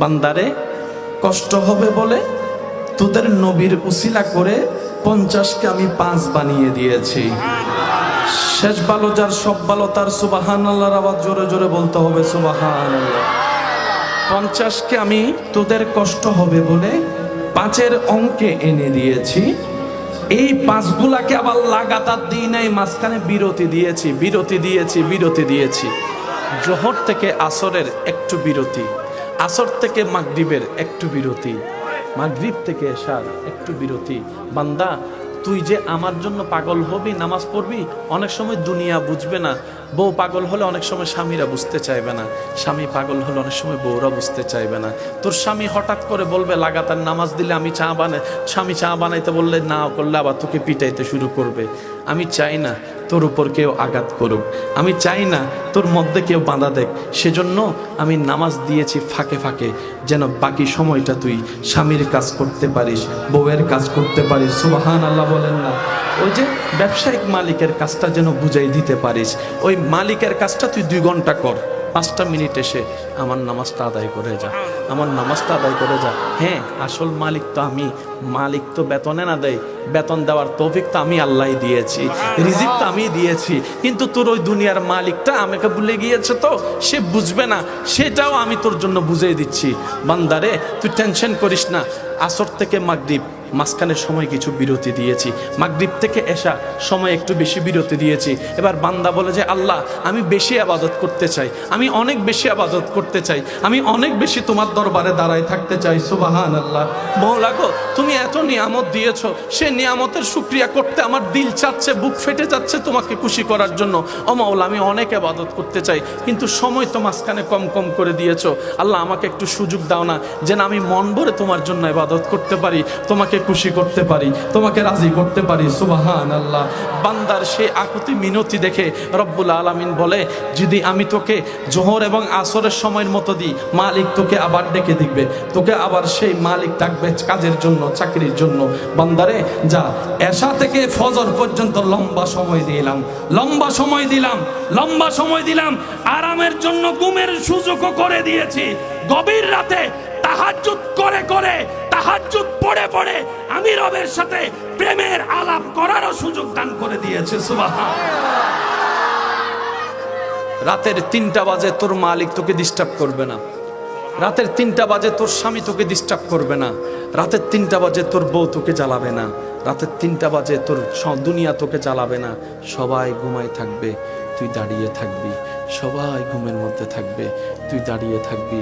বান্দারে কষ্ট হবে বলে তোদের নবীর উসিলা করে 50কে আমি 5 বানিয়ে দিয়েছি। শেষ ভালো যার সব ভালো তার সুবহানাল্লাহর আওয়াজ জোরে জোরে বলতে হবে সুবহানাল্লাহ। 50কে আমি তোদের কষ্ট হবে বলে 5-এর অঙ্কে এনে দিয়েছি। এই 5গুলাকে আবার লাগাতার দিই নাই, মাঝখানে বিরতি দিয়েছি। জোহর থেকে আসরের একটু বিরতি, আসর থেকে মাগরিবের একটু বিরতি, মাগরিব থেকে এশার একটু বিরতি। বান্দা তুই যে আমার জন্য পাগল হবি, নামাজ পড়বি, অনেক সময় দুনিয়া বুঝবে না। বউ পাগল হলে অনেক সময় স্বামীরা বুঝতে চাইবে না, স্বামী পাগল হলে অনেক সময় বউরা বুঝতে চাইবে না। তোর স্বামী হঠাৎ করে বলবে লাগাতার নামাজ দিলে আমি চা বানাই, স্বামী চা বানাইতে বললে না করলে আবার তোকে পিটাইতে শুরু করবে। আমি চাই না তোর উপর কেউ আঘাত করুক, আমি চাই না তোর মধ্যে কেউ বাধা দেখ। সেজন্য আমি নামাজ দিয়েছি ফাঁকে ফাঁকে, যেন বাকি সময়টা তুই স্বামীর কাজ করতে পারিস, বউয়ের কাজ করতে পারিস। সুবহানাল্লাহ বলেন না? ওই যে ব্যবসায়িক মালিকের কাজটা যেন বুঝাই দিতে পারিস। ওই মালিকের কাজটা তুই 2 ঘন্টা কর, 5টা মিনিট এসে আমার নামাজটা আদায় করে যা, আমার নামাজটা আদায় করে যা। হ্যাঁ, আসল মালিক তো আমি, মালিক তো বেতনে না দেয়, বেতন দেওয়ার তৌফিক তো আমি আল্লাহই দিয়েছি, রিজিক তো আমি দিয়েছি। কিন্তু তোর ওই দুনিয়ার মালিকটা আমাকে ভুলে গিয়েছে, তো সে বুঝবে না, সেটাও আমি তোর জন্য বুঝিয়ে দিচ্ছি। বান্দারে তুই টেনশন করিস না। আসর থেকে মাগরিব মাঝখানে সময় কিছু বিরতি দিয়েছি, মাগরিব থেকে এশা সময় একটু বেশি বিরতি দিয়েছি। এবার বান্দা বলে যে আল্লাহ আমি বেশি আবাদত করতে চাই, আমি অনেক বেশি আবাদত করতে চাই, আমি অনেক বেশি তোমার দরবারে দাঁড়ায় থাকতে চাই। সুবহানাল্লাহ। মওলা গো তুমি এত নিয়ামত দিয়েছো, সে নিয়ামতের শুকরিয়া করতে আমার দিল চাচ্ছে, বুক ফেটে যাচ্ছে তোমাকে খুশি করার জন্য। ও মওলা আমি অনেক আবাদত করতে চাই, কিন্তু সময় তো মাঝখানে কম কম করে দিয়েছো। আল্লাহ আমাকে একটু সুযোগ দাও না, যেন আমি মন ভরে তোমার জন্য ইবাদত করতে পারি, তোমাকে খুশি করতে পারি, তোমাকে রাজি করতে পারি। সুবহানাল্লাহ। বান্দার সেই আকুতি মিনতি দেখে রব্বুল আলামিন বলে যদি আমি তোকে জোহর এবং আসরের সময়ের মতো দিই, মালিক তোকে আবার ডেকে দিবে, তোকে আবার সেই মালিক ডাকবে কাজের জন্য, চাকরির জন্য। বান্দারে যা, এশা থেকে ফজর পর্যন্ত লম্বা সময় দিলাম, আরামের জন্য ঘুমের সুযোগও করে দিয়েছি। গভীর রাতে তাহাজ্জুদ করে তাহাজ্জুদ পড়ে আমি রবের সাথে প্রেমের আলাপ করারও সুযোগ দান করে দিয়েছে। সুবহানাল্লাহ। রাতের 3টা বাজে তোর মালিক তোকে ডিস্টার্ব করবে না, রাতের 3টা বাজে তোর স্বামী তোকে ডিস্টার্ব করবে না, রাতের 3টা বাজে তোর বউ তোকে জ্বালাবে না, রাতের 3টা বাজে তোর দুনিয়া তোকে জ্বালাবে না। সবাই ঘুমায় থাকবে, তুই দাঁড়িয়ে থাকবি, সবাই ঘুমের মধ্যে থাকবে, তুই দাঁড়িয়ে থাকবি।